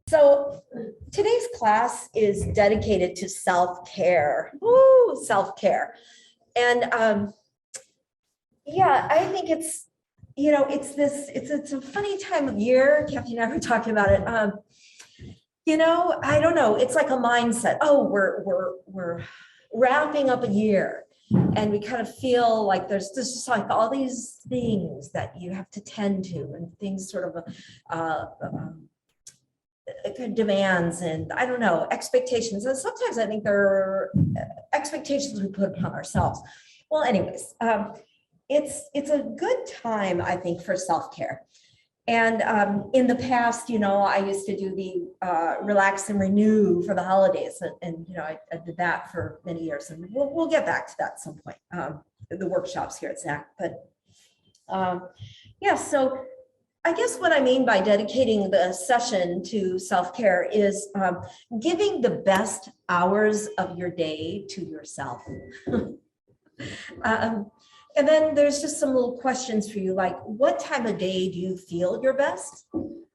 So today's class is dedicated to self-care. Woo, self-care. And yeah, I think it's, it's a funny time of year. Kathy and I were talking about it. I don't know. It's like a mindset. Oh, we're wrapping up a year, and we kind of feel like there's just like all these things that you have to tend to, and things sort of demands, and I don't know, expectations. And sometimes I think there are expectations we put upon ourselves. Well, anyways, it's a good time, I think, for self-care. And in the past, I used to do the relax and renew for the holidays. And I did that for many years. And we'll get back to that at some point, the workshops here at SAC. But yeah, so I guess what I mean by dedicating the session to self-care is giving the best hours of your day to yourself. And then there's just some little questions for you, like what time of day do you feel your best?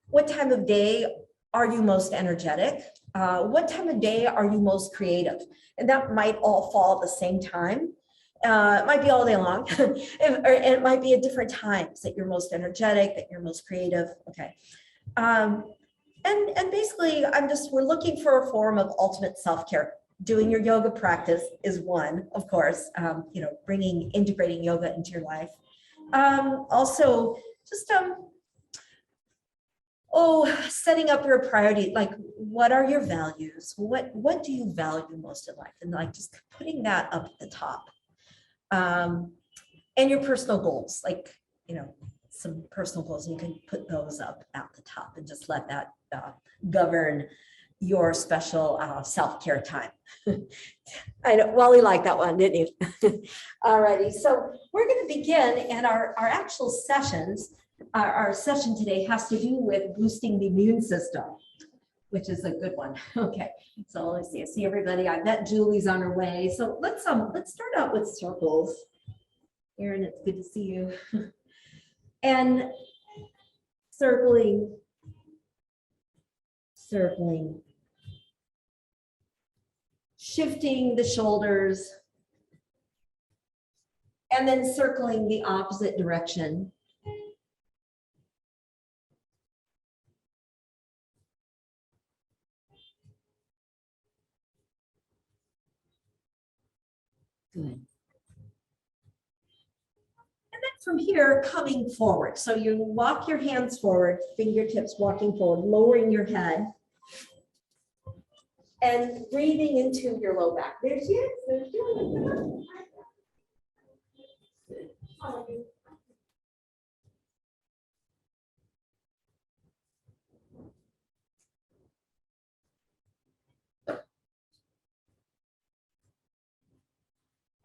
What time of day are you most energetic? What time of day are you most creative? And that might all fall at the same time. It might be all day long, or it might be at different times that you're most energetic, that you're most creative. Okay. And basically, we're looking for a form of ultimate self-care. Doing your yoga practice is one, of course, integrating yoga into your life. Also, just, setting up your priority, like what are your values? What do you value most in life? And like just putting that up at the top. And your personal goals, like, some personal goals, you can put those up at the top and just let that govern your special self-care time. I know, Wally liked that one, didn't you? All righty, so we're going to begin, and our actual sessions, our session today has to do with boosting the immune system, which is a good one. Okay, so let's see. I see everybody. I bet Julie's on her way. So let's start out with circles. Erin, it's good to see you. And circling, shifting the shoulders, and then circling the opposite direction. Good. And then from here, coming forward. So you walk your hands forward, fingertips walking forward, lowering your head, and breathing into your low back. There's you.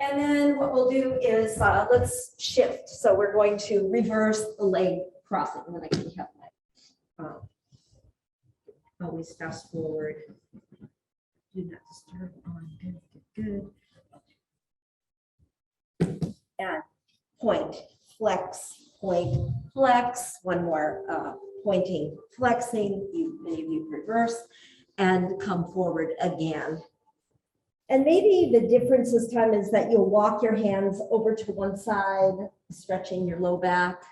And then what we'll do is let's shift. So we're going to reverse the leg crossing. And then I can have my always fast forward. Do not disturb on. Good. And point, flex, point, flex. One more pointing, flexing. Many of you reverse and come forward again. And maybe the difference this time is that you'll walk your hands over to one side, stretching your low back.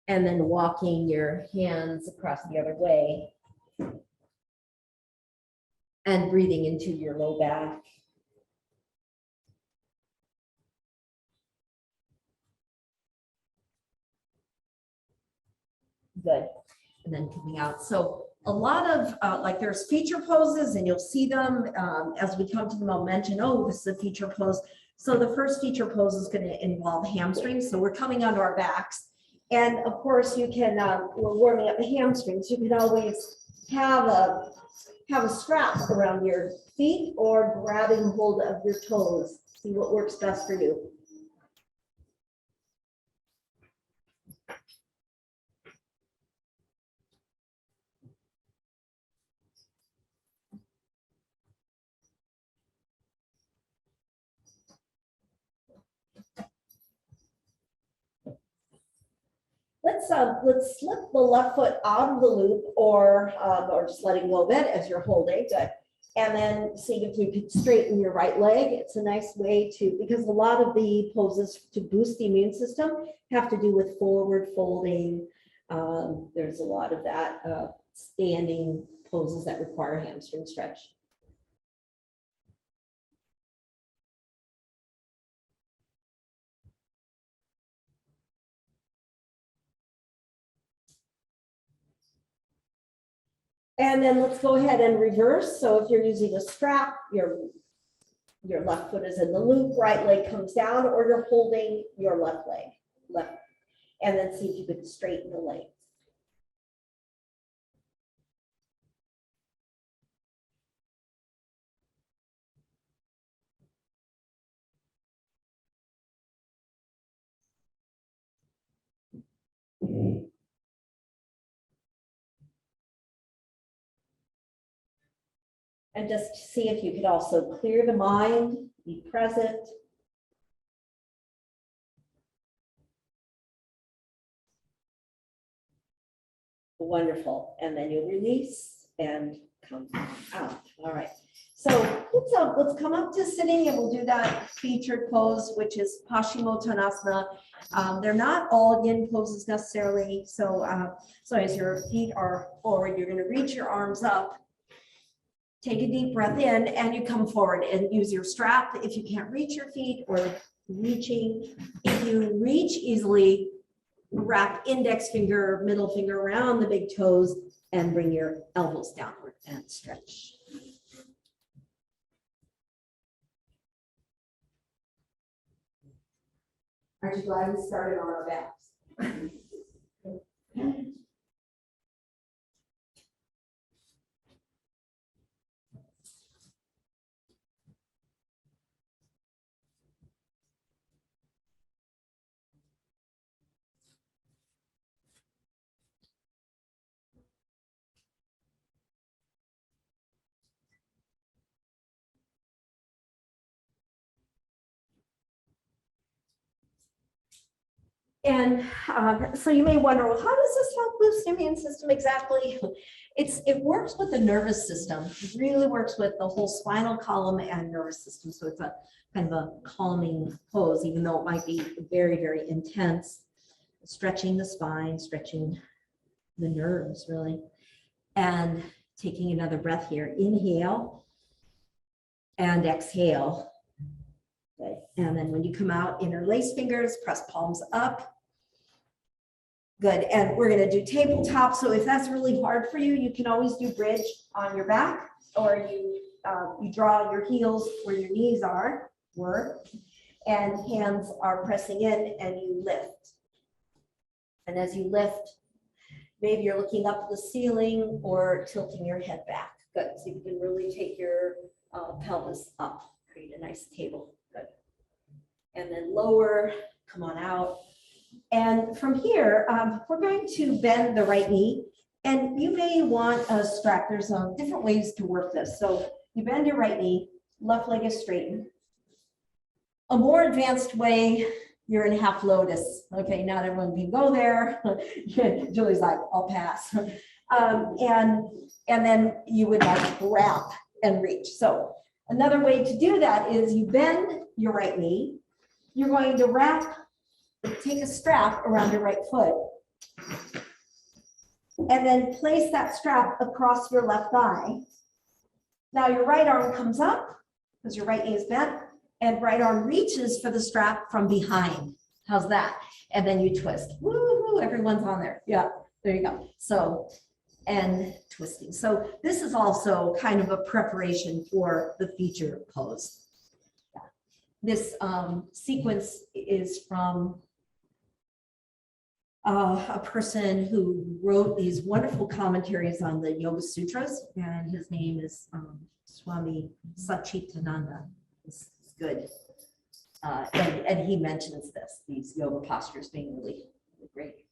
And then walking your hands across the other way. And breathing into your low back. Good. And then coming out. So a lot of there's feature poses, and you'll see them as we come to them. I'll mention, oh, this is a feature pose. So the first feature pose is going to involve hamstrings. So we're coming onto our backs. And of course, you can, we're warming up the hamstrings. You can always have a strap around your feet or grabbing hold of your toes. See what works best for you. let's slip the left foot out of the loop, or just letting go of it as you're holding. Good. And then see if you could straighten your right leg. It's a nice way to, because a lot of the poses to boost the immune system have to do with forward folding. There's a lot of that standing poses that require hamstring stretch. And then let's go ahead and reverse. So if you're using a strap, your left foot is in the loop, right leg comes down, or you're holding your left leg, and then see if you could straighten the legs. And just see if you could also clear the mind, be present. Wonderful. And then you'll release and come out. All right. So let's come up to sitting, and we'll do that featured pose, which is Pashimo Tanasana. They're not all yin poses necessarily. So as your feet are forward, you're going to reach your arms up. Take a deep breath in, and you come forward and use your strap if you can't reach your feet, or reaching. If you reach easily, wrap index finger, middle finger around the big toes, and bring your elbows downward and stretch. Aren't you glad we started on our backs? And so you may wonder, well, how does this help boost the immune system exactly? It works with the nervous system. It really works with the whole spinal column and nervous system. So it's a kind of a calming pose, even though it might be very, very intense. Stretching the spine, stretching the nerves, really. And taking another breath here. Inhale and exhale. Okay. And then when you come out, interlace fingers, press palms up. Good. And we're going to do tabletop. So if that's really hard for you, you can always do bridge on your back, or you draw your heels where your knees were, and hands are pressing in, and you lift. And as you lift, maybe you're looking up at the ceiling or tilting your head back. Good. So you can really take your pelvis up, create a nice table. Good. And then lower, come on out. And from here, we're going to bend the right knee, and you may want a strap. There's different ways to work this. So you bend your right knee, left leg is straightened. A more advanced way, you're in half lotus. Okay, not everyone can go there. Julie's like, I'll pass. And then you would like wrap and reach. So another way to do that is you bend your right knee. You're going to wrap, take a strap around your right foot, and then place that strap across your left thigh. Now your right arm comes up because your right knee is bent, and right arm reaches for the strap from behind. How's that? And then you twist. Woo-hoo, everyone's on there. Yeah, there you go. So, and twisting. So this is also kind of a preparation for the feature pose. This sequence is from a person who wrote these wonderful commentaries on the Yoga Sutras, and his name is Swami Satchitananda. It's good. And he mentions these yoga postures being really, really great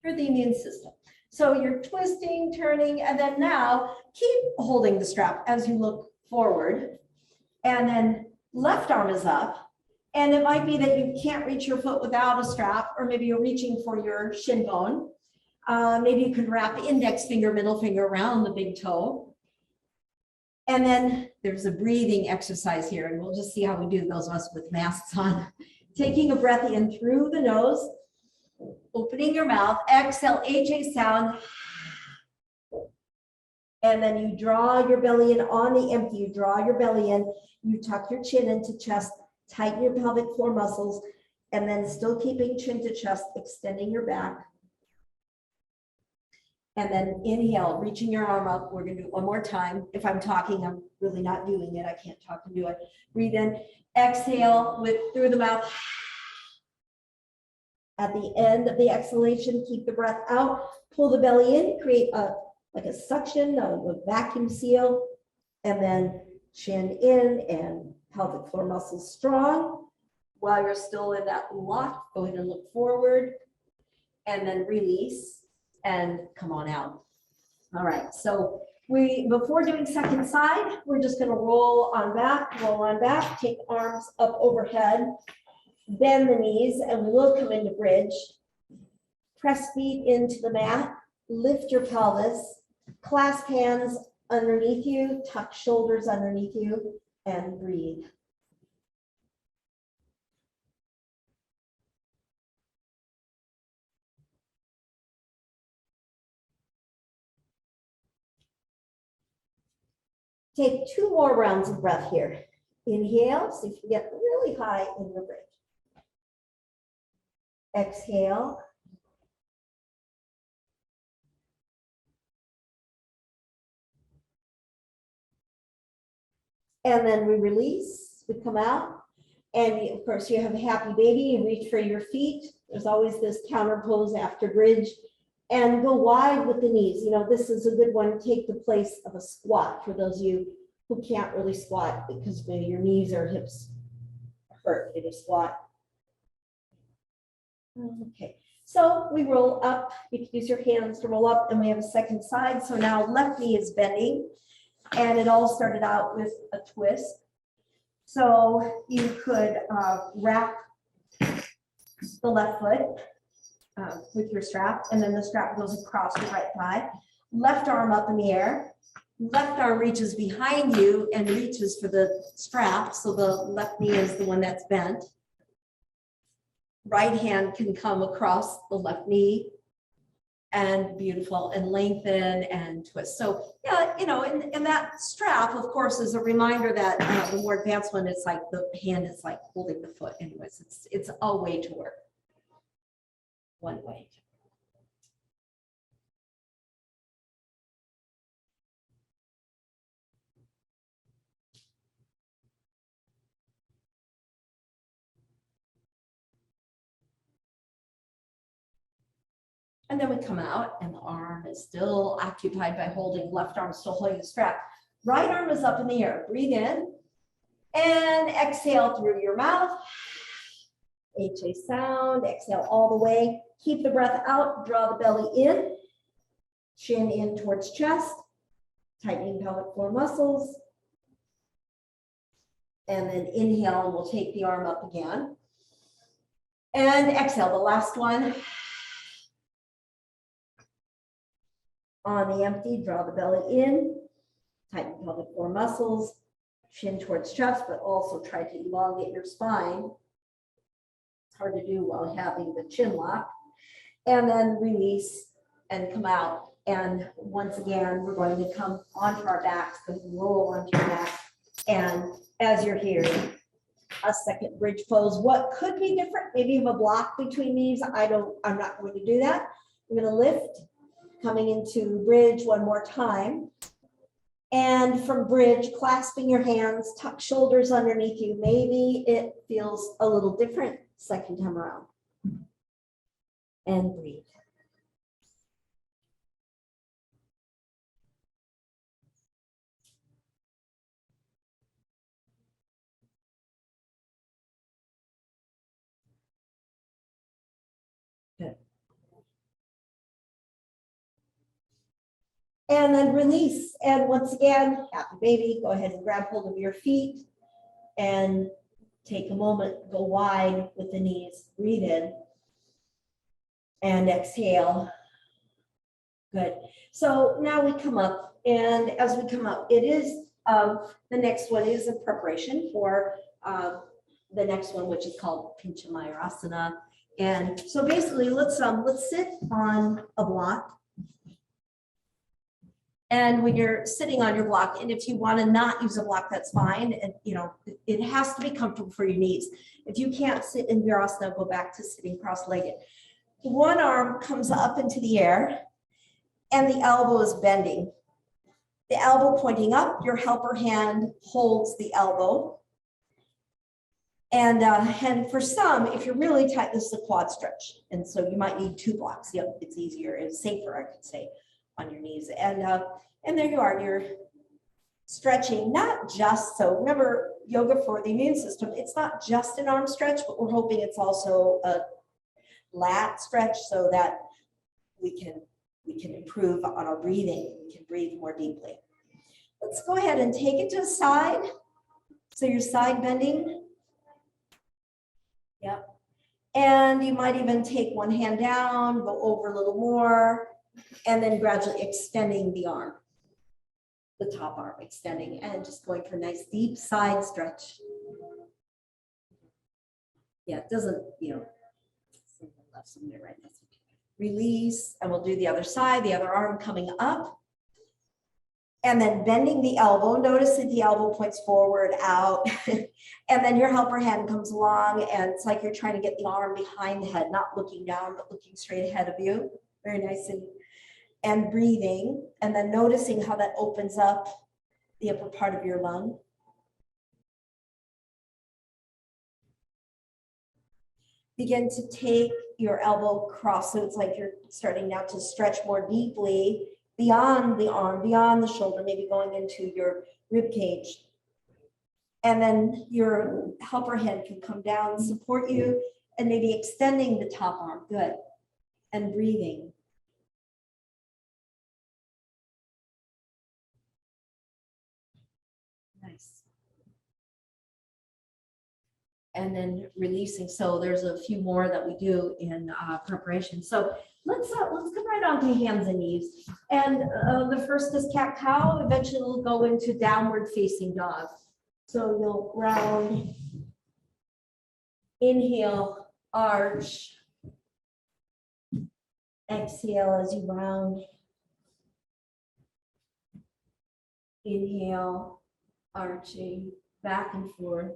for the immune system. So you're twisting, turning, and then now keep holding the strap as you look forward. And then left arm is up, And it might be that you can't reach your foot without a strap, or maybe you're reaching for your shin bone. Maybe you can wrap the index finger, middle finger around the big toe. And then there's a breathing exercise here, and we'll just see how we do those of us with masks on. Taking a breath in through the nose, opening your mouth, exhale, HA sound. And then you draw your belly in on the empty, you draw your belly in, you tuck your chin into chest, tighten your pelvic floor muscles, and then still keeping chin to chest, extending your back. And then inhale, reaching your arm up. We're going to do it one more time. If I'm talking, I'm really not doing it. I can't talk and do it. Breathe in, exhale with through the mouth. At the end of the exhalation, keep the breath out, pull the belly in, create like a suction, a vacuum seal, and then chin in and pelvic floor muscles strong. While you're still in that lock, go ahead and look forward, and then release and come on out. All right, so before doing second side, we're just going to roll on back, take arms up overhead, bend the knees, and we will come into bridge. Press feet into the mat, lift your pelvis, clasp hands underneath you, tuck shoulders underneath you, and breathe. Take 2 more rounds of breath here. Inhale, see if you get really high in your bridge. Exhale. And then we release, we come out. And of course, you have a happy baby, you reach for your feet. There's always this counter pose after bridge. And go wide with the knees. You know, this is a good one. Take the place of a squat for those of you who can't really squat because maybe your knees or hips hurt if you squat. Okay, so we roll up. You can use your hands to roll up, and we have a second side. So now left knee is bending, and it all started out with a twist. So you could wrap the left foot with your strap, and then the strap goes across your right thigh. Left arm up in the air. Left arm reaches behind you and reaches for the strap, so the left knee is the one that's bent. Right hand can come across the left knee, and beautiful, and lengthen and twist. So yeah, you know, and that strap, of course, is a reminder that the more advanced one, it's like the hand is like holding the foot. Anyways, it's a way to work. One way. And then we come out, and the arm is still occupied by holding, left arm still holding the strap. Right arm is up in the air. Breathe in and exhale through your mouth. HA sound, exhale all the way. Keep the breath out, draw the belly in, chin in towards chest, tightening pelvic floor muscles. And then inhale, and we'll take the arm up again. And exhale, the last one. On the empty, draw the belly in, tighten pelvic floor muscles, chin towards chest, but also try to elongate your spine. It's hard to do while having the chin lock. And then release and come out. And once again, we're going to come onto our backs, so roll onto your back. And as you're here, a second bridge pose. What could be different? Maybe you have a block between these. I'm not going to do that. I'm going to lift, coming into bridge one more time. And from bridge, clasping your hands, tuck shoulders underneath you. Maybe it feels a little different second time around. And breathe. Good. And then release. And once again, happy baby, go ahead and grab hold of your feet and Take a moment, go wide with the knees, breathe in and exhale. Good. So now we come up, and as we come up, it is the next one is a preparation for the next one, which is called Pincha Mayarasana. And so basically, let's sit on a block. And when you're sitting on your block, and if you want to not use a block, that's fine. And it has to be comfortable for your knees. If you can't sit in Virasana, go back to sitting cross-legged. One arm comes up into the air, and the elbow is bending. The elbow pointing up, your helper hand holds the elbow. And for some, if you're really tight, this is a quad stretch. And so you might need 2 blocks. Yep, it's easier, it's safer, I could say, on your knees. And there you are, you're stretching, not just, so remember, yoga for the immune system, it's not just an arm stretch, but we're hoping it's also a lat stretch so that we can improve on our breathing. We can breathe more deeply. Let's go ahead and take it to the side. So you're side bending. Yep. And you might even take one hand down, go over a little more, and then gradually extending the arm, the top arm extending, and just going for a nice deep side stretch. Yeah, it doesn't, some left, some right. That's okay. Release, and we'll do the other side, the other arm coming up. And then bending the elbow. Notice that the elbow points forward, out. And then your helper hand comes along, and it's like you're trying to get the arm behind the head, not looking down, but looking straight ahead of you. Very nice. And breathing, and then noticing how that opens up the upper part of your lung. Begin to take your elbow across, so it's like you're starting now to stretch more deeply beyond the arm, beyond the shoulder, maybe going into your rib cage. And then your helper hand can come down, support you, and maybe extending the top arm. Good. And breathing. Nice. And then releasing. So there's a few more that we do in preparation. So let's come right on to hands and knees. And the first is cat cow. Eventually we'll go into downward facing dog. So you'll round, inhale, arch, exhale as you round, inhale, arching, back and forth.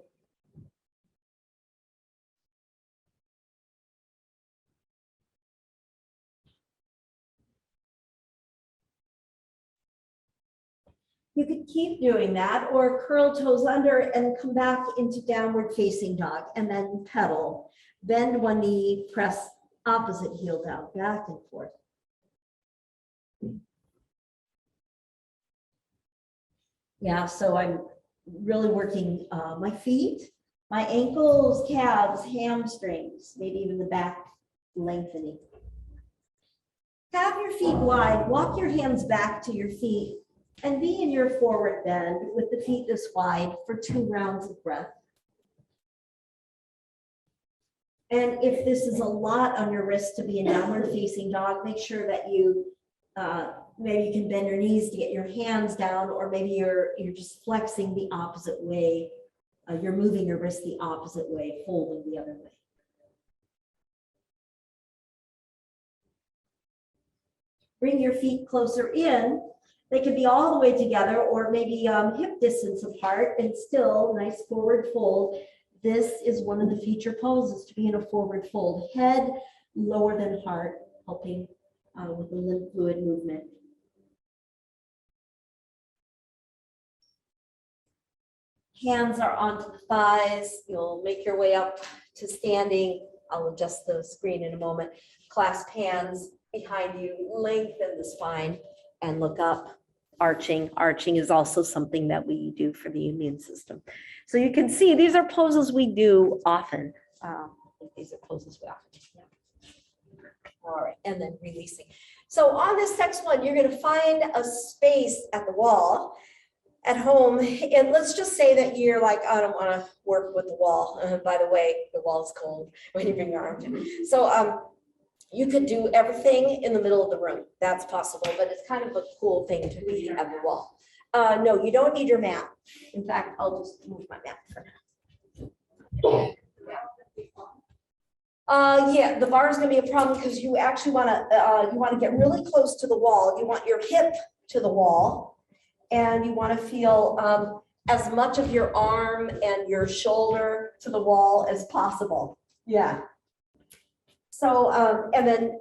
You could keep doing that, or curl toes under and come back into downward facing dog, and then pedal. Bend one knee, press opposite heel down, back and forth. Yeah, so I'm really working my feet, my ankles, calves, hamstrings, maybe even the back lengthening. Have your feet wide, walk your hands back to your feet, and be in your forward bend with the feet this wide for 2 rounds of breath. And if this is a lot on your wrist to be in downward facing dog, make sure that you, maybe you can bend your knees to get your hands down, or maybe you're just flexing the opposite way. You're moving your wrist the opposite way, folding the other way. Bring your feet closer in. They could be all the way together, or maybe hip distance apart, and still nice forward fold. This is one of the feature poses, to be in a forward fold. Head lower than heart, helping with the lymph fluid movement. Hands are onto the thighs. You'll make your way up to standing. I'll adjust the screen in a moment. Clasp hands behind you, lengthen the spine, and look up. Arching. Arching is also something that we do for the immune system. So you can see these are poses we do often. These are poses we often do. Yeah. All right, and then releasing. So on this next one, you're going to find a space at the wall. at home, and let's just say that you're like, I don't want to work with the wall. By the way, the wall's cold when you bring your arm down. So you could do everything in the middle of the room. That's possible, but it's kind of a cool thing to be at the wall. No, you don't need your mat. In fact, I'll just move my mat for now. Yeah, the bar is going to be a problem because you actually want to get really close to the wall. You want your hip to the wall, and you want to feel as much of your arm and your shoulder to the wall as possible. Yeah. So, and then,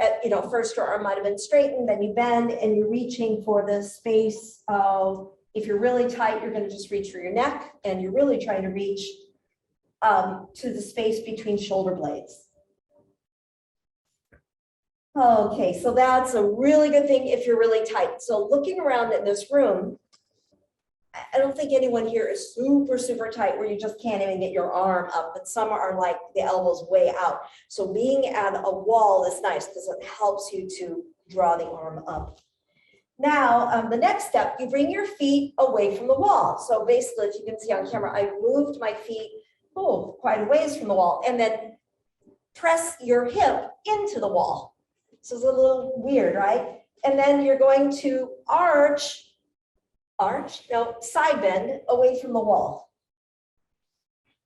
first your arm might have been straightened, then you bend and you're reaching for the space of, if you're really tight, you're going to just reach for your neck, and you're really trying to reach to the space between shoulder blades. Okay, so that's a really good thing if you're really tight. So looking around in this room, I don't think anyone here is super, super tight where you just can't even get your arm up, but some are like the elbows way out. So being at a wall is nice because it helps you to draw the arm up. Now, the next step, you bring your feet away from the wall. So basically, if you can see on camera, I moved my feet quite a ways from the wall, and then press your hip into the wall. So it's a little weird, right? And then you're going to side bend away from the wall.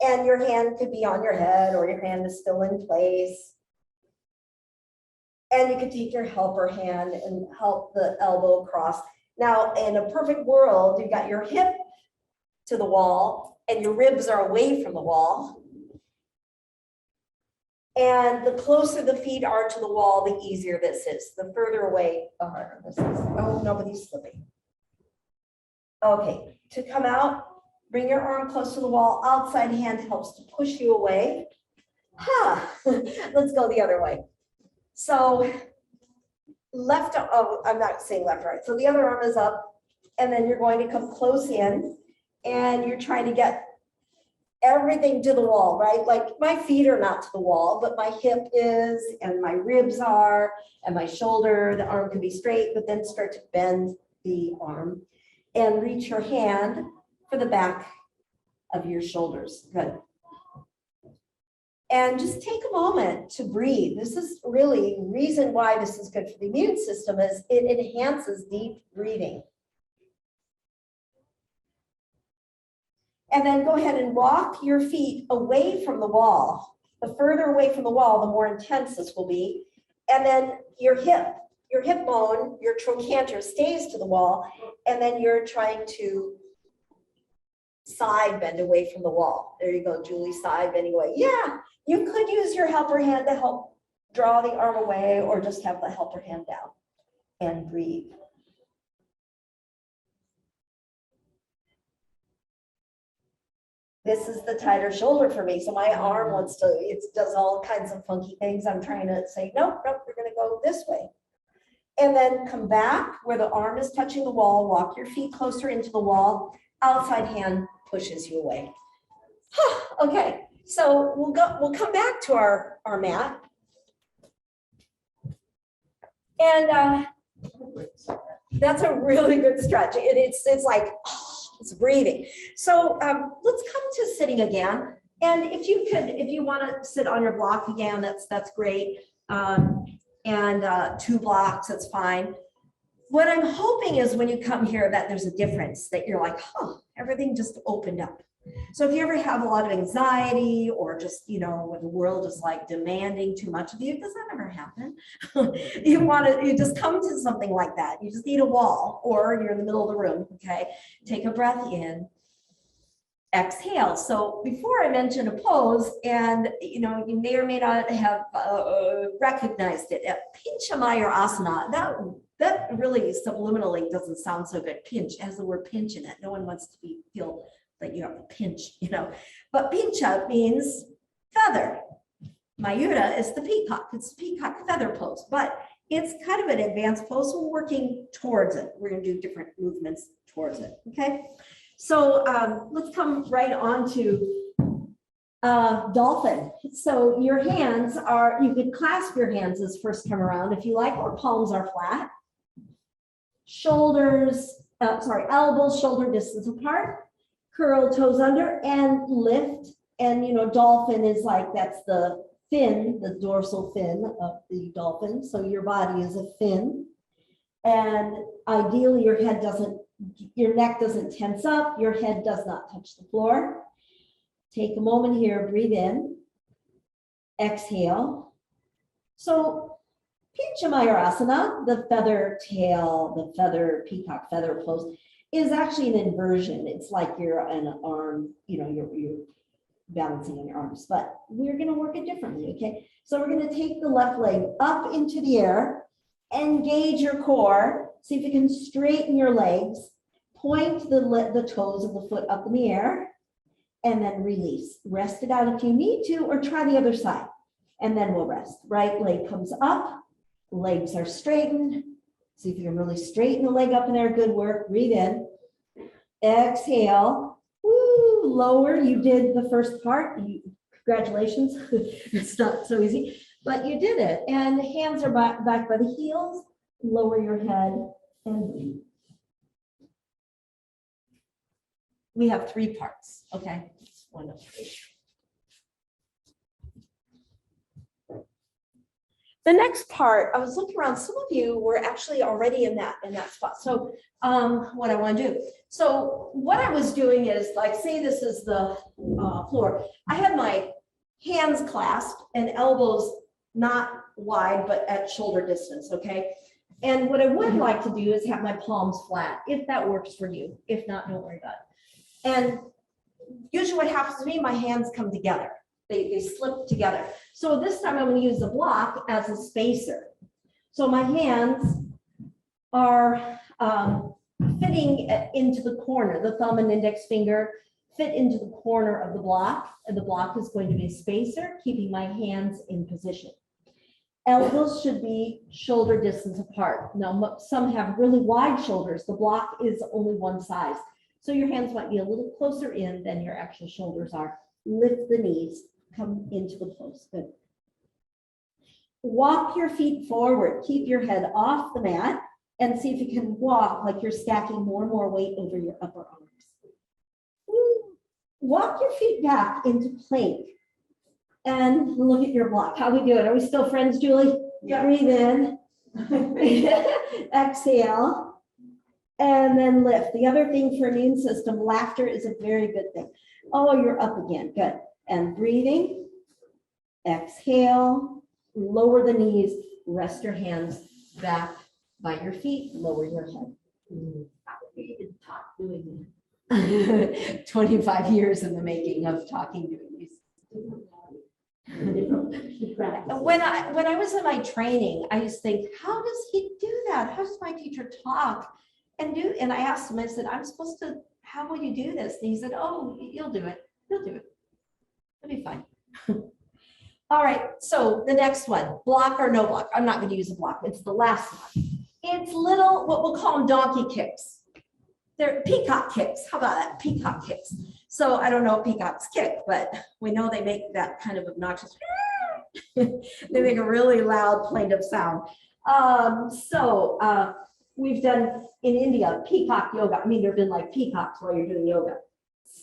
And your hand could be on your head, or your hand is still in place. And you can take your helper hand and help the elbow across. Now, in a perfect world, you've got your hip to the wall and your ribs are away from the wall. And the closer the feet are to the wall, the easier this is. The further away, the harder this is. Oh, nobody's slipping. Okay, to come out, bring your arm close to the wall. Outside hand helps to push you away. Let's go the other way. So left, I'm not saying left, right. So the other arm is up, and then you're going to come close in, and you're trying to get everything to the wall, right? Like my feet are not to the wall, but my hip is, and my ribs are, and my shoulder, the arm can be straight, but then start to bend the arm and reach your hand for the back of your shoulders. Good. And just take a moment to breathe. This is really the reason why this is good for the immune system, is it enhances deep breathing. And then go ahead and walk your feet away from the wall. The further away from the wall, the more intense this will be. And then your hip bone, your trochanter stays to the wall, and then you're trying to side bend away from the wall. There you go, Julie, side bending away. Yeah, you could use your helper hand to help draw the arm away, or just have the helper hand down and breathe. This is the tighter shoulder for me. So my arm wants to, it does all kinds of funky things. I'm trying to say, nope, we're going to go this way. And then come back where the arm is touching the wall, walk your feet closer into the wall, outside hand pushes you away. Okay, so we'll come back to our mat. And that's a really good stretch. It's like, it's breathing. So let's come to sitting again. And if you want to sit on your block again, that's great. And 2 blocks, that's fine. What I'm hoping is when you come here that there's a difference, that you're like, everything just opened up. So if you ever have a lot of anxiety, or just, when the world is like demanding too much of you, does that ever happen? You just come to something like that. You just need a wall, or you're in the middle of the room, okay? Take a breath in, exhale. So before I mentioned a pose, and you may or may not have recognized it, Pincha Mayarasana, that really subliminally doesn't sound so good. Pinch has the word pinch in it. No one wants to feel that you have a pinch, But pincha means feather. Mayura is the peacock. It's the peacock feather pose, but it's kind of an advanced pose. So we're working towards it. We're going to do different movements towards it. Okay. So let's come right on to dolphin. So your hands you could clasp your hands this first time around if you like, or palms are flat. Shoulders elbows shoulder distance apart, curl toes under and lift. And, you know, dolphin is like, that's the fin, the dorsal fin of the dolphin. So your body is a fin. And ideally your neck doesn't tense up, your head does not touch the floor. Take a moment here, breathe in, exhale. So Pincha Mayarasana, the feather tail, the feather peacock feather pose, is actually an inversion. It's like you're an arm, you know, you're balancing on your arms, but we're going to work it differently. Okay, so we're going to take the left leg up into the air, engage your core, see if you can straighten your legs, point the toes of the foot up in the air, and then release. Rest it out if you need to, or try the other side, and then we'll rest. Right leg comes up, legs are straightened. See if you can really straighten the leg up in there. Good work. Breathe in. Exhale. Woo, lower. You did the first part. Congratulations. It's not so easy, but you did it. And hands are back by the heels. Lower your head and breathe. We have 3 parts. Okay. 1 of 3. The next part, I was looking around, some of you were actually already in that spot. So what I want to do. So what I was doing is, like, say this is the floor. I had my hands clasped and elbows not wide, but at shoulder distance, okay? And what I would like to do is have my palms flat, if that works for you. If not, don't worry about it. And usually what happens to me, my hands come together. They slip together. So this time I'm going to use the block as a spacer. So my hands are fitting into the corner. The thumb and index finger fit into the corner of the block. And the block is going to be a spacer, keeping my hands in position. Elbows should be shoulder distance apart. Now, some have really wide shoulders. The block is only one size. So your hands might be a little closer in than your actual shoulders are. Lift the knees. Come into the pose. Good. Walk your feet forward. Keep your head off the mat and see if you can walk like you're stacking more and more weight over your upper arms. Woo. Walk your feet back into plank and look at your block. How we doing? Are we still friends, Julie? Yeah. Breathe in. Exhale. And then lift. The other thing for immune system, laughter is a very good thing. Oh, you're up again. Good. And breathing, exhale, lower the knees, rest your hands back by your feet, lower your head. How are you even taught doing that? 25 years in the making of talking, doing these. When I was in my training, I used to think, how does he do that? How does my teacher talk? And I asked him, I said, I'm supposed to, how will you do this? And he said, oh, you'll do it. You'll do it. It'll be fine. All right, so the next one, block or no block. I'm not going to use a block. It's the last one. It's little, what we'll call them donkey kicks. They're peacock kicks. How about that? Peacock kicks. So I don't know if peacocks kick, but we know they make that kind of obnoxious. They make a really loud plaintive sound. We've done in India peacock yoga. I mean, there have been like peacocks while you're doing yoga,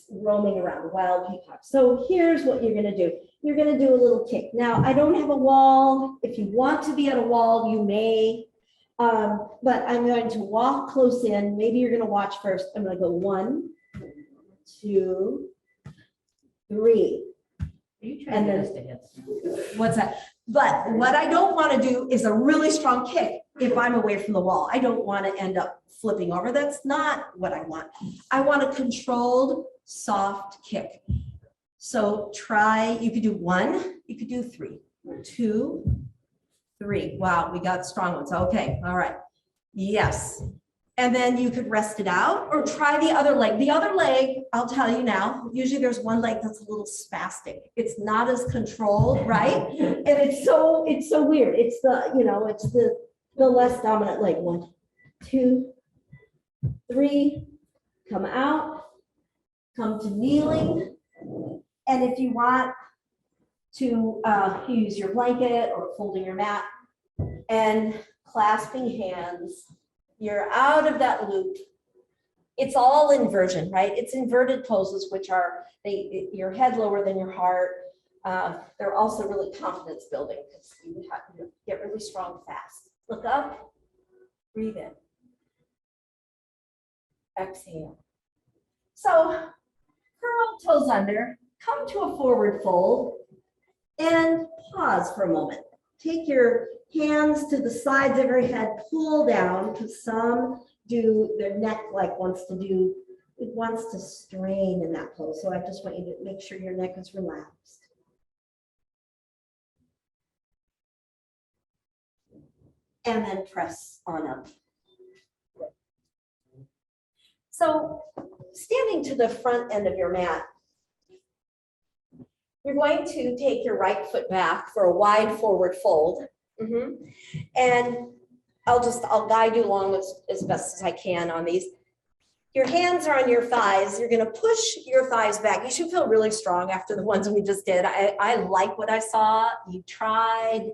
roaming around, wild peacocks. So here's what you're going to do. You're going to do a little kick. Now, I don't have a wall. If you want to be at a wall, you may. But I'm going to walk close in. Maybe you're going to watch first. I'm going to go 1, 2, 3. And then, what's that? But what I don't want to do is a really strong kick if I'm away from the wall. I don't want to end up flipping over. That's not what I want. I want a controlled, soft kick. So try, you could do 1, you could do 3, 2, 3. Wow, we got strong ones. Okay, all right. Yes. And then you could rest it out or try the other leg. The other leg, I'll tell you now, usually there's one leg that's a little spastic. It's not as controlled, right? And it's so weird. It's the, it's the less dominant leg. 1, 2, 3, come out, come to kneeling. And if you want to use your blanket or folding your mat and clasping hands, you're out of that loop It's all inversion, right? It's inverted poses, which are your head lower than your heart. They're also really confidence building because you have to get really strong fast. Look up, breathe in. Exhale. So curl toes under, come to a forward fold, and pause for a moment. Take your hands to the sides of your head, pull down, because some do, their neck wants to strain in that pose. So I just want you to make sure your neck is relaxed. And then press on up. So standing to the front end of your mat, you're going to take your right foot back for a wide forward fold. And I'll guide you along as best as I can on these. Your hands are on your thighs. You're going to push your thighs back. You should feel really strong after the ones we just did. I like what I saw. You tried,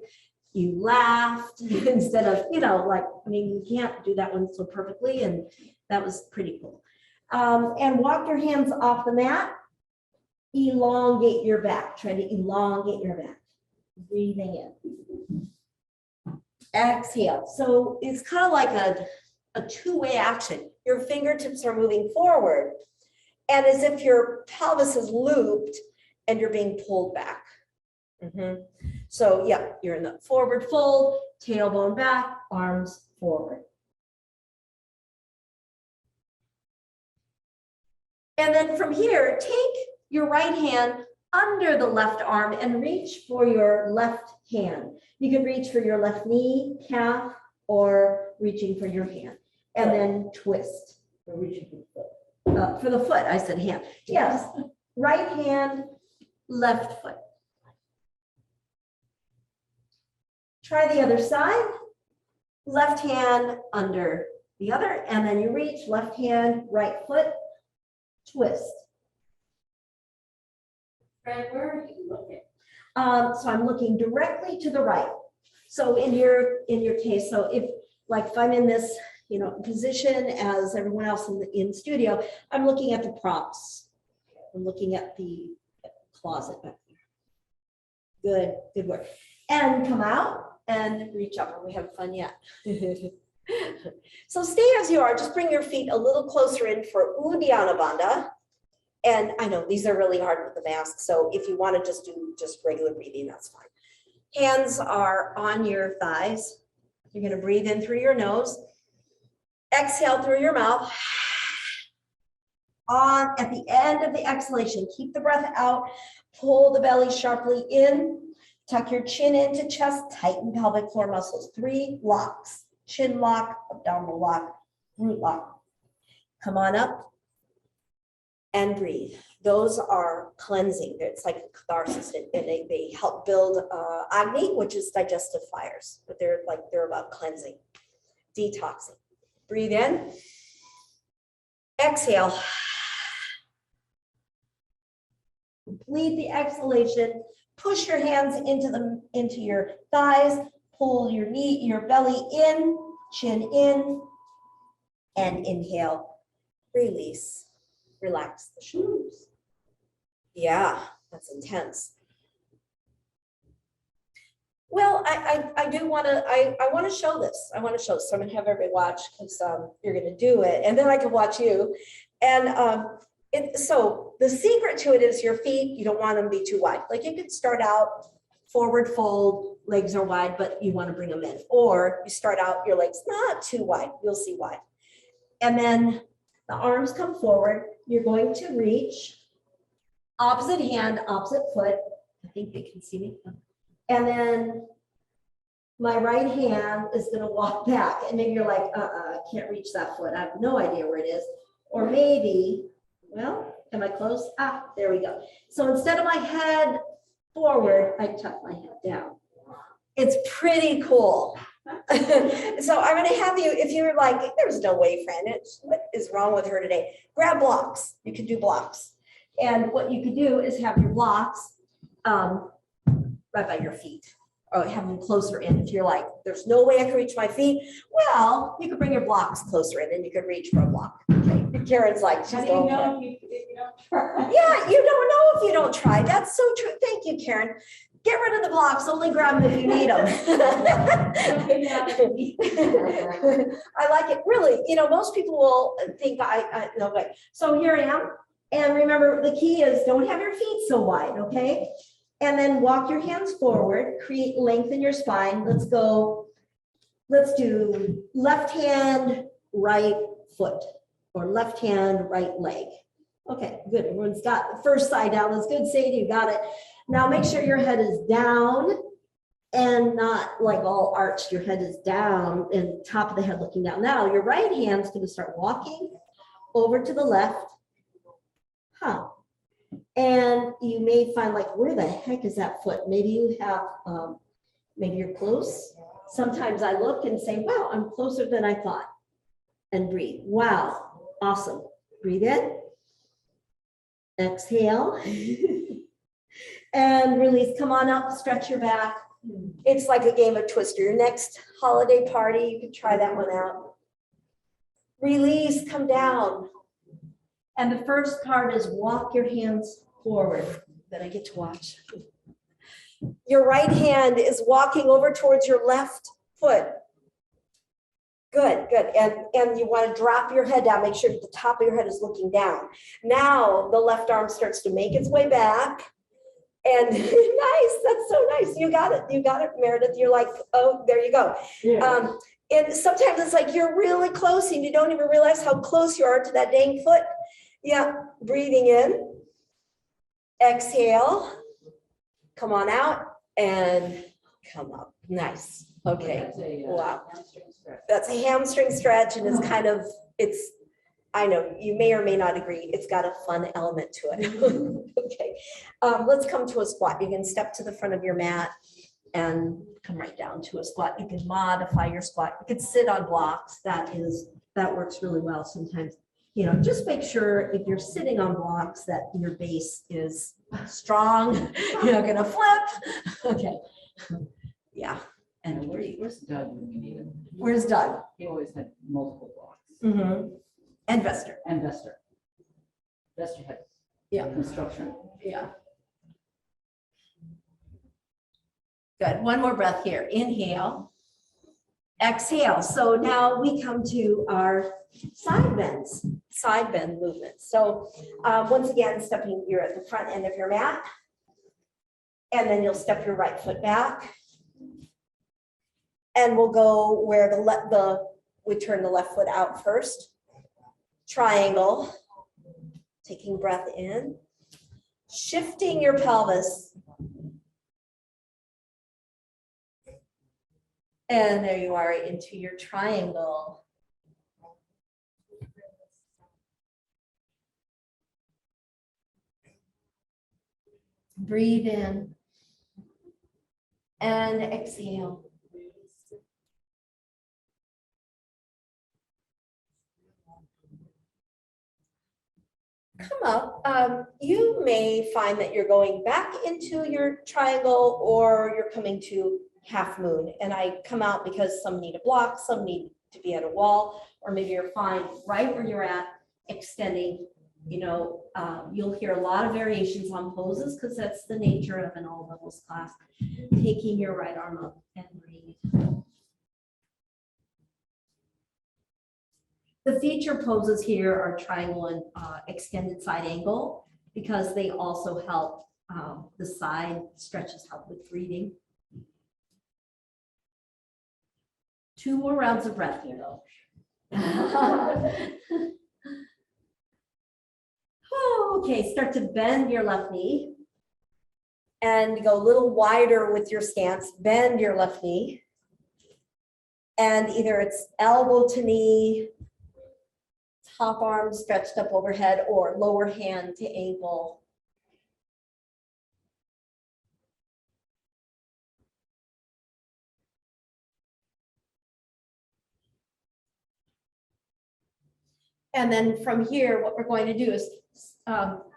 you laughed instead of, you can't do that one so perfectly. And that was pretty cool. And walk your hands off the mat. Elongate your back. Try to elongate your back. Breathing in. Exhale. So it's kind of like a two-way action. Your fingertips are moving forward and as if your pelvis is looped and you're being pulled back. So yeah, you're in the forward fold, tailbone back, arms forward. And then from here, take your right hand under the left arm and reach for your left hand. You can reach for your left knee, calf, or reaching for your hand. And then twist. Or reaching for the foot. For the foot, I said hand. Yes, right hand, left foot. Try the other side. Left hand under the other, and then you reach, left hand, right foot, twist. Fran, where are you looking? So I'm looking directly to the right. So in your case, so if I'm in this, position as everyone else in studio, I'm looking at the props. I'm looking at the closet back there. Good work. And come out and reach up. Are we having fun yet? So stay as you are. Just bring your feet a little closer in for Uddiyana Bandha. And I know these are really hard with the mask. So if you want to just do regular breathing, that's fine. Hands are on your thighs. You're going to breathe in through your nose. Exhale through your mouth. At the end of the exhalation, keep the breath out. Pull the belly sharply in. Tuck your chin into chest. Tighten pelvic floor muscles. 3 locks. Chin lock, abdominal lock, root lock. Come on up and breathe. Those are cleansing. It's like a catharsis, and they help build Agni, which is digestive fires, but they're about cleansing, detoxing. Breathe in. Exhale. Complete the exhalation. Push your hands into your thighs. Pull your belly in, chin in, and inhale. Release. Relax the shoulders. Yeah, that's intense. Well, I do want to, I want to show this. So I'm going to have everybody watch because you're going to do it. And then I can watch you. And so the secret to it is your feet, you don't want them to be too wide. You could start out forward fold, legs are wide, but you want to bring them in. Or you start out, your legs not too wide. You'll see why. And then the arms come forward. You're going to reach opposite hand, opposite foot. I think they can see me. And then my right hand is going to walk back. And maybe you're like, I can't reach that foot. I have no idea where it is. Or maybe, well, am I close? There we go. So instead of my head forward, I tuck my head down. It's pretty cool. So I'm going to have you, if you're like, there's no way, Fran, what is wrong with her today? Grab blocks. You can do blocks. And what you could do is have your blocks right by your feet or have them closer in. If you're like, there's no way I can reach my feet, well, you could bring your blocks closer in and you could reach for a block. Okay. Karen's like, she's How do you going for it. know if you don't try? Yeah, you don't know if you don't try. That's so true. Thank you, Karen. Get rid of the blocks, only grab them if you need them. I like it, really. You know, most people will think no way. So here I am. And remember, the key is don't have your feet so wide, okay? And then walk your hands forward, create length in your spine. Let's go. Let's do left hand, right foot, or left hand, right leg. Okay, good. Everyone's got the first side down. That's good, Sadie, you got it. Now make sure your head is down and not like all arched. Your head is down and top of the head looking down. Now your right hand's going to start walking over to the left. And you may find like, where the heck is that foot? Maybe you have, maybe you're close. Sometimes I look and say, wow, I'm closer than I thought. And breathe. Wow, awesome. Breathe in. Exhale. And release. Come on up, stretch your back. It's like a game of Twister. Your next holiday party, you can try that one out. Release, come down. And the first part is walk your hands forward. That I get to watch. Your right hand is walking over towards your left foot. Good, good. And you want to drop your head down. Make sure the top of your head is looking down. Now the left arm starts to make its way back. And nice, that's so nice. You got it, Meredith. You're like, oh, there you go. Yeah. And sometimes it's like you're really close and you don't even realize how close you are to that dang foot. Yeah, breathing in, exhale, come on out and come up. Nice. Okay. Wow. That's a hamstring stretch, and it's kind of, I know you may or may not agree, it's got a fun element to it. Okay. Let's come to a squat. You can step to the front of your mat and come right down to a squat. You can modify your squat. You can sit on blocks. That works really well sometimes. You know, just make sure if you're sitting on blocks that your base is strong. You're not gonna flip. Okay. Yeah. And Where's Doug when we need him? Where's Doug? He always had multiple blocks. Mm-hmm. And Vester. And Vester. Vester had construction. Yeah. Good. One more breath here. Inhale. Exhale. So now we come to our side bend movement. So once again, you're at the front end of your mat, and then you'll step your right foot back, and we'll go where we turn the left foot out first. Triangle. Taking breath in, shifting your pelvis. And there you are into your triangle. Breathe in and exhale. Come up. You may find that you're going back into your triangle or you're coming to half moon. And I come out because some need a block, some need to be at a wall, or maybe you're fine right where you're at, extending. You know, you'll hear a lot of variations on poses because that's the nature of an all levels class. Taking your right arm up and breathe. The feature poses here are triangle and extended side angle because they also help, the side stretches help with breathing. 2 more rounds of breath here though. Okay, start to bend your left knee and go a little wider with your stance. Bend your left knee. And either it's elbow to knee, top arm stretched up overhead, or lower hand to ankle. And then from here, what we're going to do is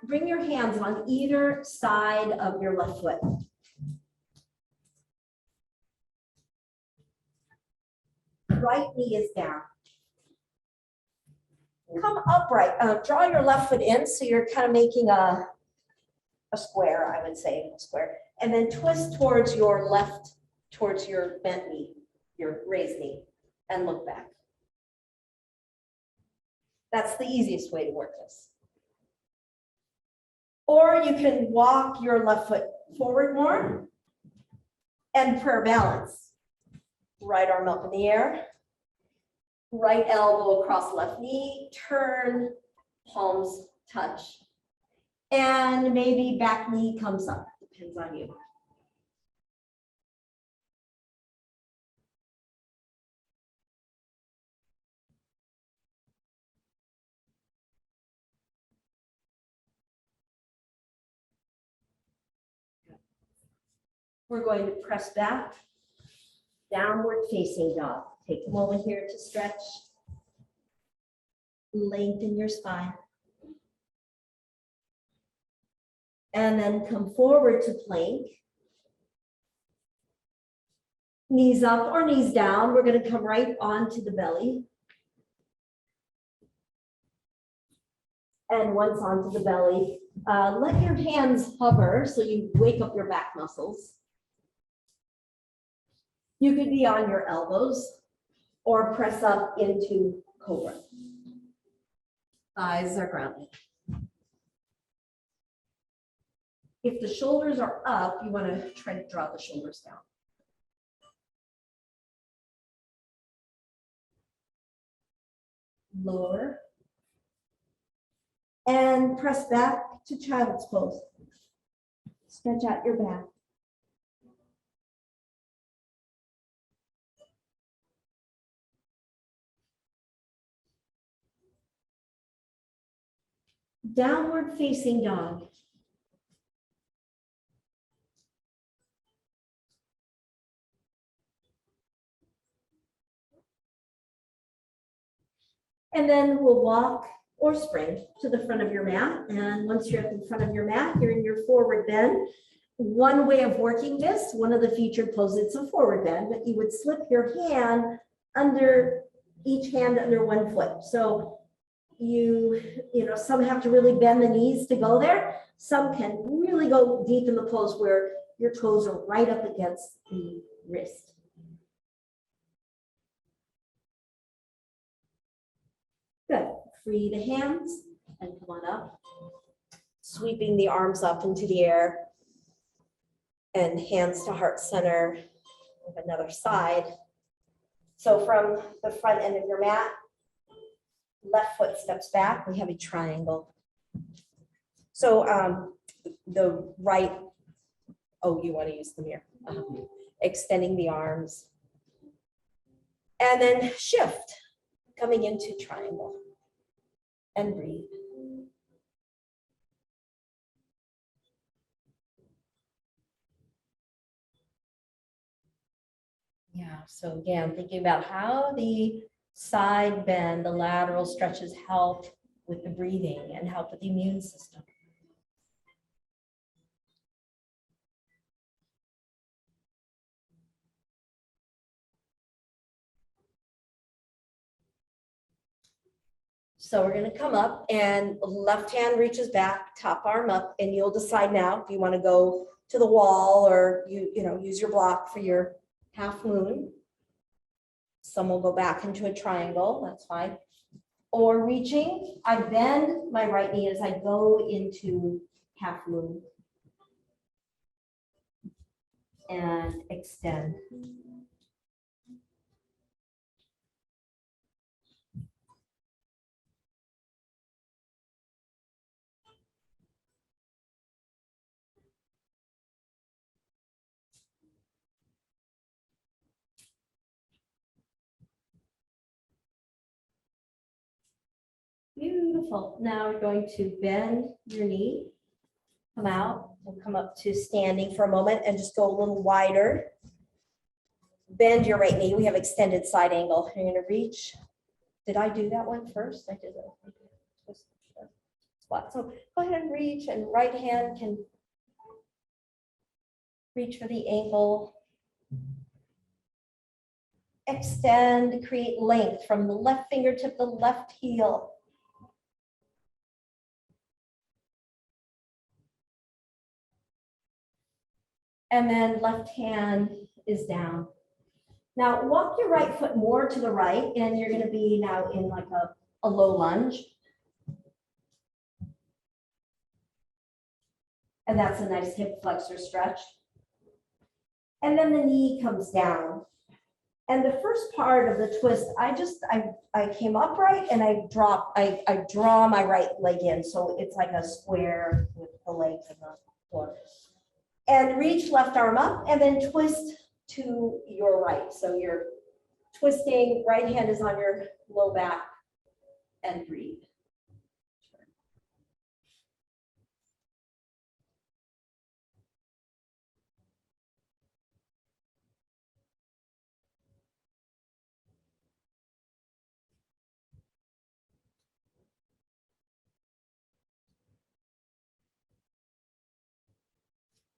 bring your hands on either side of your left foot. right knee is down. Come upright. Draw your left foot in so you're kind of making a square, I would say, a square. And then twist towards your left, towards your bent knee, your raised knee, and look back. That's the easiest way to work this. Or you can walk your left foot forward more and prayer balance. Right arm up in the air, right elbow across left knee, turn, palms touch. And maybe back knee comes up, depends on you. We're going to press back, downward facing dog. Take a moment here to stretch, lengthen your spine. And then come forward to plank. Knees up or knees down. We're going to come right onto the belly. And once onto the belly, let your hands hover so you wake up your back muscles. You could be on your elbows or press up into cobra. Eyes are grounded. If the shoulders are up, you want to try to draw the shoulders down. Lower. And press back to child's pose. Stretch out your back. Downward facing dog. And then we'll walk or spring to the front of your mat. And once you're at the front of your mat, you're in your forward bend. One way of working this, one of the featured poses, it's a forward bend, but you would slip your hand under, each hand under one foot. So you know, some have to really bend the knees to go there. Some can really go deep in the pose where your toes are right up against the wrist. Good. Free the hands and come on up. Sweeping the arms up into the air and hands to heart center of another side. So from the front end of your mat, left foot steps back, we have a triangle. So the right, oh, you want to use the mirror. Extending the arms. And then shift, coming into triangle. And breathe. Yeah, so again, thinking about how the side bend, the lateral stretches help with the breathing and help with the immune system. So we're going to come up and left hand reaches back, top arm up, and you'll decide now if you want to go to the wall or you know, use your block for your half moon. Some will go back into a triangle, that's fine. Or reaching, I bend my right knee as I go into half moon. And extend. Beautiful. Now we're going to bend your knee, come out, we'll come up to standing for a moment and just go a little wider. Bend your right knee. We have extended side angle. You're going to reach. Did I do that one first? I did it. Spot. So go ahead and reach, and right hand can reach for the ankle. extend, create length from the left fingertip to the left heel. And then left hand is down. Now walk your right foot more to the right, and you're going to be now in like a low lunge. And that's a nice hip flexor stretch. And then the knee comes down. And the first part of the twist, I came upright and I draw my right leg in. So it's like a square with the legs and the floor. And reach left arm up and then twist to your right. So you're twisting, right hand is on your low back, and breathe.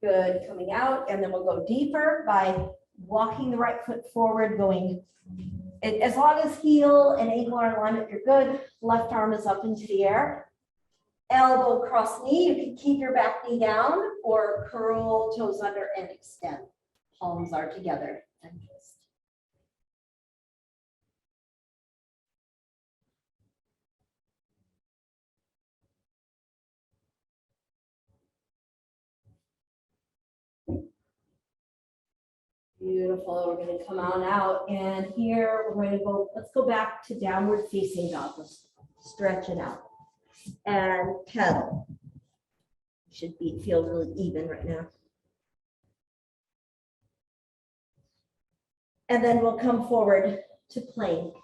Good, coming out, and then we'll go deeper by walking the right foot forward, going, as long as heel and ankle are in alignment, you're good. Left arm is up into the air. Elbow across knee, you can keep your back knee down or curl toes under and extend. Palms are together and twist. Beautiful. We're going to come on out, and here we're going to go. Let's go back to downward facing dog. Let's stretch it out and pedal. Should feel really even right now. And then we'll come forward to plank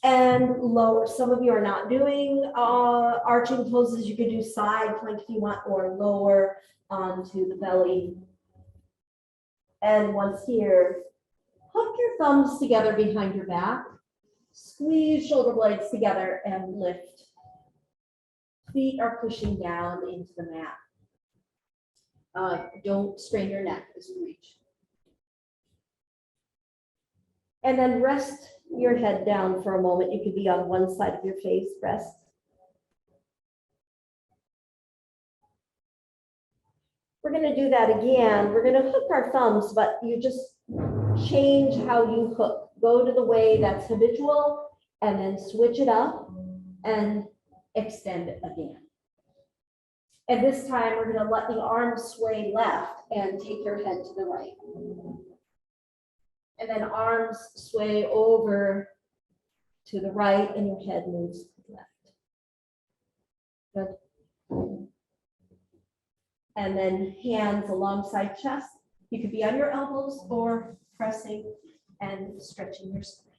and lower. Some of you are not doing arching poses. You can do side plank if you want, or lower onto the belly. And once here, hook your thumbs together behind your back, squeeze shoulder blades together and lift. Feet are pushing down into the mat. Don't strain your neck as you reach. And then rest your head down for a moment. You could be on one side of your face, rest. We're going to do that again. We're going to hook our thumbs, but you just change how you hook. Go to the way that's habitual and then switch it up and extend it again. And this time we're going to let the arms sway left and take your head to the right. And then arms sway over to the right and your head moves to the left. Good. And then hands alongside chest. You could be on your elbows or pressing and stretching your spine.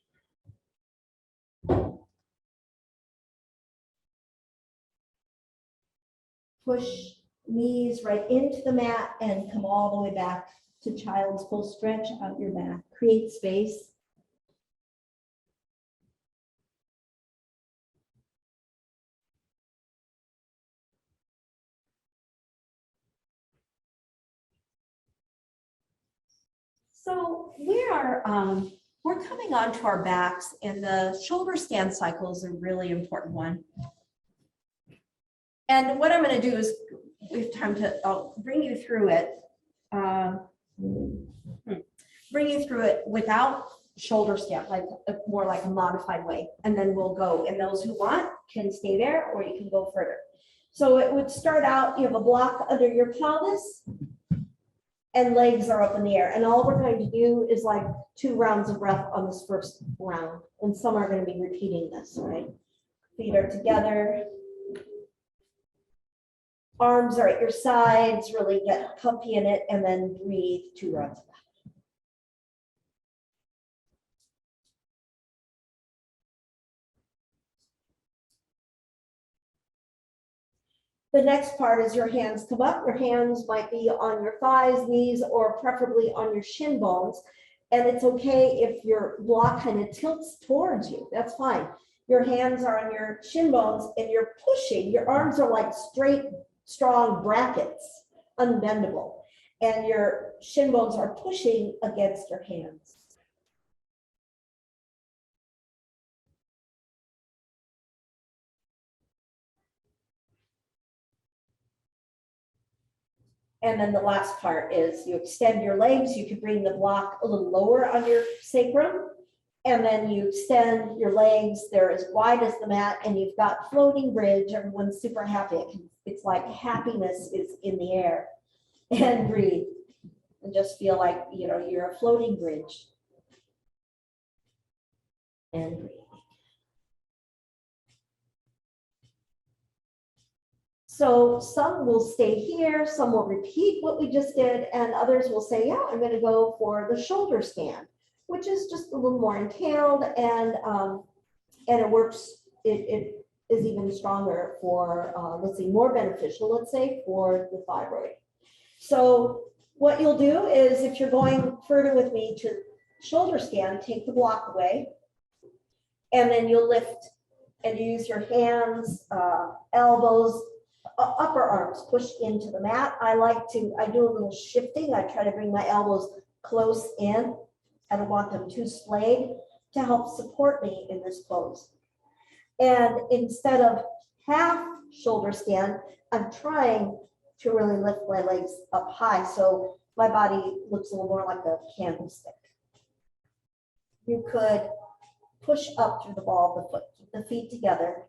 Push knees right into the mat and come all the way back to child's pose. Stretch out your back. Create space. So we're coming onto our backs, and the shoulder stand cycle is a really important one. And what I'm going to do is, we have time to, I'll bring you through it. Bring you through it without shoulder stand, like more like a modified way, and then we'll go. And those who want can stay there, or you can go further. So it would start out, you have a block under your pelvis, and legs are up in the air. And all we're going to do is like 2 rounds of breath on this first round. And some are going to be repeating this, right? Feet are together. Arms are at your sides, really get comfy in it, and then breathe 2 rounds of breath. The next part is your hands come up. Your hands might be on your thighs, knees, or preferably on your shin bones. And it's okay if your block kind of tilts towards you. That's fine. Your hands are on your shin bones and you're pushing. Your arms are like straight, strong brackets, unbendable. and your shin bones are pushing against your hands. And then the last part is you extend your legs. You can bring the block a little lower on your sacrum. And then you extend your legs. They're as wide as the mat, and you've got floating bridge. Everyone's super happy. It's like happiness is in the air. And breathe. And just feel like, you know, you're a floating bridge. And breathe. So some will stay here, some will repeat what we just did, and others will say, yeah, I'm going to go for the shoulder stand, which is just a little more entailed, and it works, it is even stronger for, let's see, more beneficial, let's say, for the thyroid. So what you'll do is, if you're going further with me to shoulder stand, take the block away, and then you'll lift and use your hands, elbows, upper arms push into the mat. I do a little shifting. I try to bring my elbows close in. I don't want them too splayed to help support me in this pose. And instead of half shoulder stand, I'm trying to really lift my legs up high so my body looks a little more like a candlestick. You could push up through the ball of the foot, keep the feet together.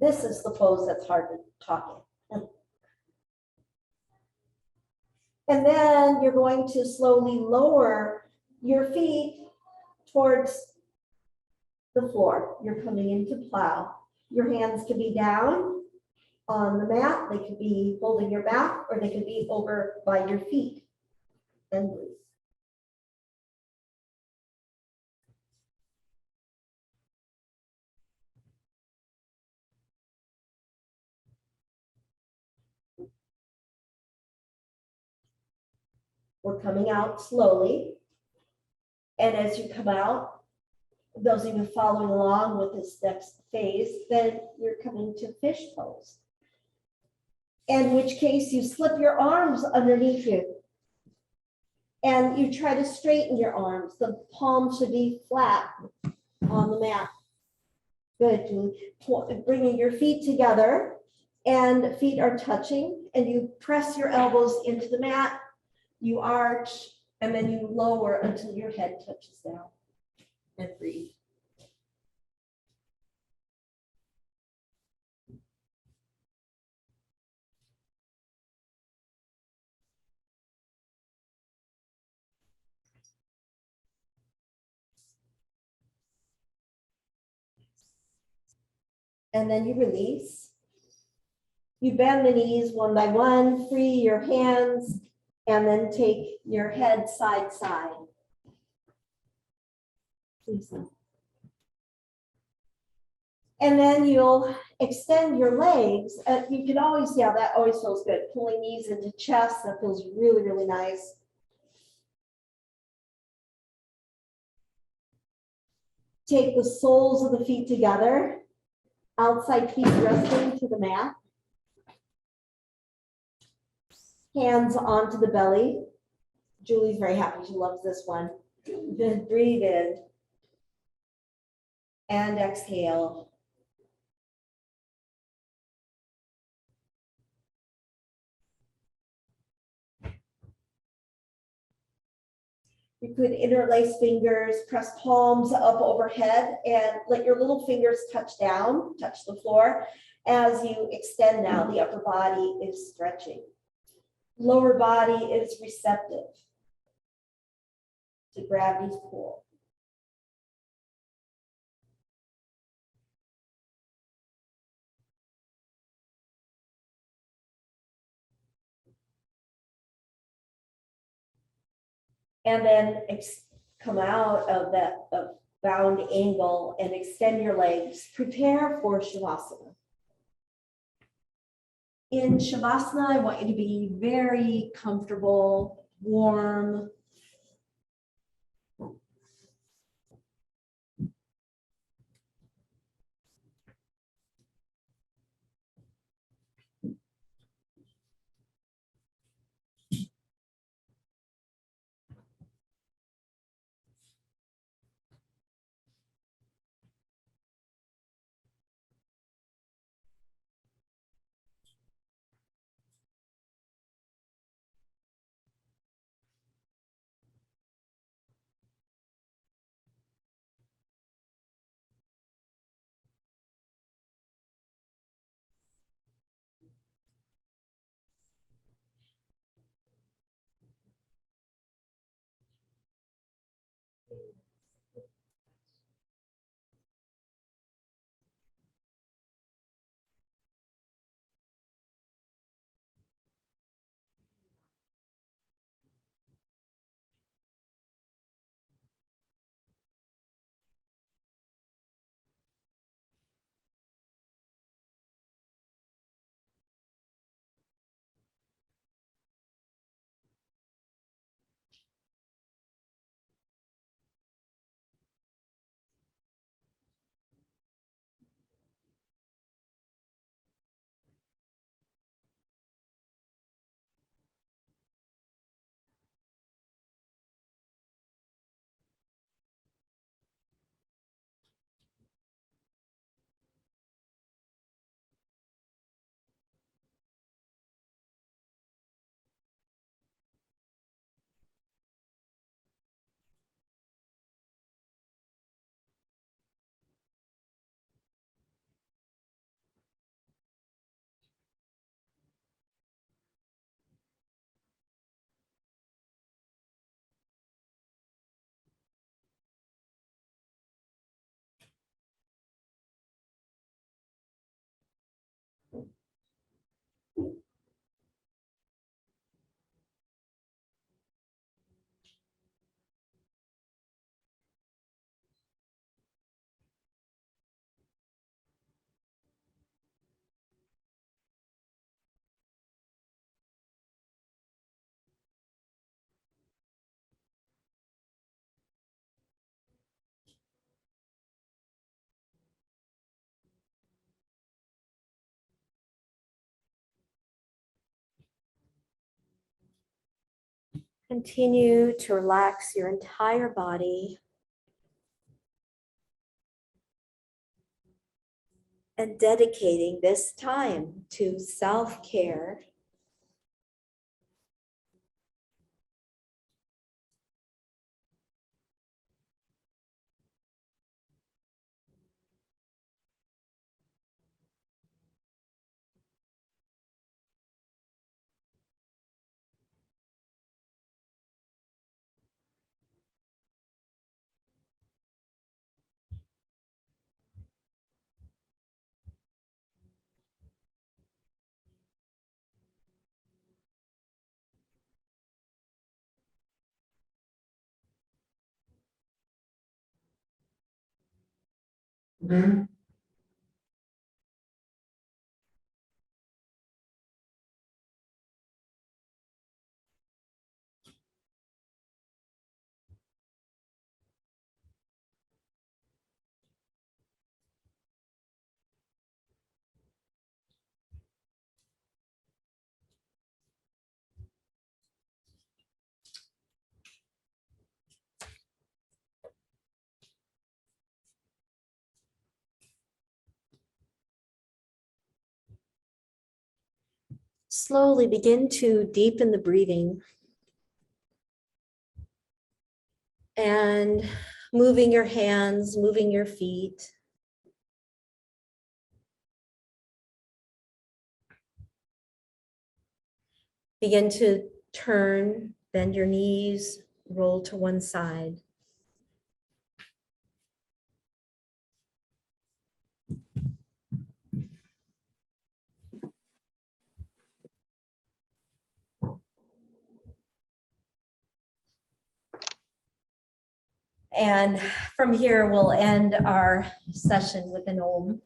This is the pose that's hard to talk in. And then you're going to slowly lower your feet towards the floor. You're coming into plow. Your hands can be down on the mat. They could be holding your back, or they could be over by your feet. And breathe. We're coming out slowly. And as you come out, those of you following along with this next phase, then you're coming to fish pose. In which case you slip your arms underneath you. And you try to straighten your arms. The palm should be flat on the mat. Good. Bringing your feet together, and feet are touching, and you press your elbows into the mat. You arch, and then you lower until your head touches down. And breathe. And then you release. You bend the knees one by one, free your hands, and then take your head side side. And then you'll extend your legs. You can always, yeah, that always feels good. Pulling knees into chest, that feels really, really nice. Take the soles of the feet together. Outside feet resting to the mat. Hands onto the belly. Julie's very happy. She loves this one. Then breathe in. And exhale. You could interlace fingers, press palms up overhead, and let your little fingers touch down, touch the floor. As you extend now, the upper body is stretching. Lower body is receptive to gravity's pull. And then come out of that bound angle and extend your legs. Prepare for Shavasana. In Shavasana, I want you to be very comfortable, warm. Continue to relax your entire body and dedicating this time to self-care. Slowly begin to deepen the breathing and moving your hands, moving your feet. Begin to turn, bend your knees, roll to one side. And from here, we'll end our session with an Om.